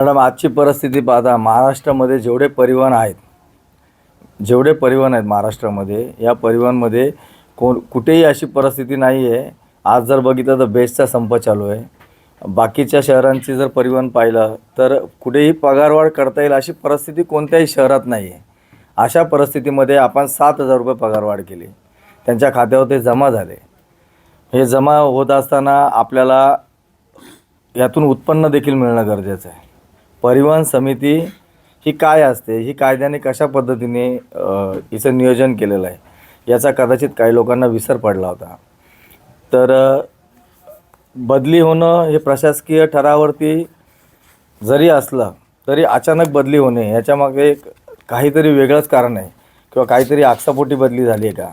Madam, आजची परिस्थिती पाहता महाराष्ट्रामध्ये जेवढे परिवहन आहेत महाराष्ट्रामध्ये, या परिवहनमध्ये कुठेही अशी परिस्थिती नाही आहे. आज जर बघितलं तर बेस्टचा संप चालू आहे. बाकीच्या शहरांची जर परिवहन पाहिलं तर कुठेही पगारवाढ करता येईल अशी परिस्थिती कोणत्याही शहरात नाही आहे. अशा परिस्थितीमध्ये आपण 7,000 रुपये पगारवाढ केली, त्यांच्या खात्यावर ते जमा झाले. हे जमा होत असताना आपल्याला यातून उत्पन्न देखील मिळणं गरजेचं आहे. परिवहन समिती ही काय असते, ही कायद्याने कशा पद्धतीने हिचं नियोजन केलेलं आहे, याचा कदाचित काही लोकांना विसर पडला होता. तर बदली होणं हे प्रशासकीय ठरावावरती जरी असलं तरी अचानक बदली होणे याच्यामागे काहीतरी वेगळंच कारण आहे किंवा काहीतरी आकसापोटी बदली झाली आहे का,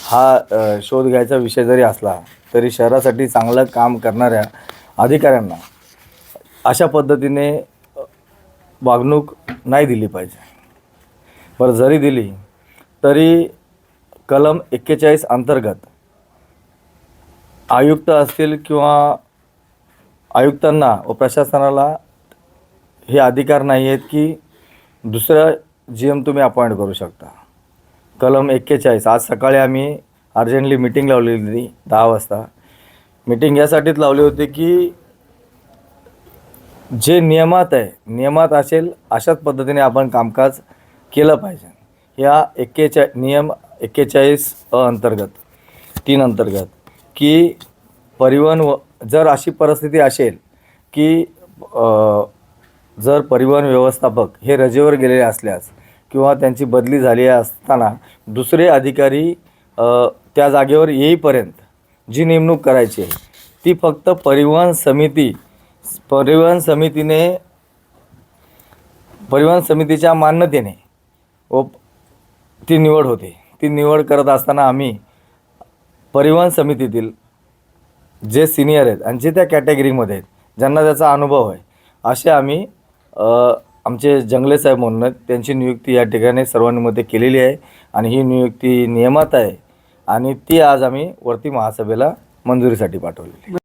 हा शोध घ्यायचा विषय जरी असला तरी शहरासाठी चांगलं काम करणाऱ्या अधिकाऱ्यांना अशा पद्धतीने वागणूक नाही दिली पाहिजे. बरं, जरी दिली तरी कलम 41 अंतर्गत आयुक्त असतील किंवा आयुक्तांना व प्रशासनाला हे अधिकार नाही आहेत की दुसरा GM तुम्ही अपॉइंट करू शकता. कलम 41 आज सकाळी आम्ही अर्जंटली मीटिंग लावलेली 10 वाजता. मीटिंग यासाठीच लावली होती की जे नियमात आहे, नियमात असेल अशाच पद्धतीने आपण कामकाज केलं पाहिजे. या नियम 41 अंतर्गत 3 अंतर्गत की परिवहन जर अशी परिस्थिती असेल की जर परिवहन व्यवस्थापक हे रजेवर गेलेले असल्यास किंवा त्यांची बदली झाली असताना दुसरे अधिकारी त्या जागेवर येईपर्यंत जी नेमणूक करायची आहे ती फक्त परिवहन समितीच्या मान्यतेने व ती निवड होते. ती निवड करत असताना आम्ही परिवहन समितीतील जे सिनियर आहेत आणि जे त्या कॅटेगरीमध्ये आहेत, ज्यांना त्याचा अनुभव आहे, असे आम्ही आमचे जंगले साहेब म्हणून त्यांची नियुक्ती या ठिकाणी सर्वांमध्ये केलेली आहे आणि ही नियुक्ती नियमात आहे आणि ती आज आम्ही वरती महासभेला मंजुरीसाठी पाठवली.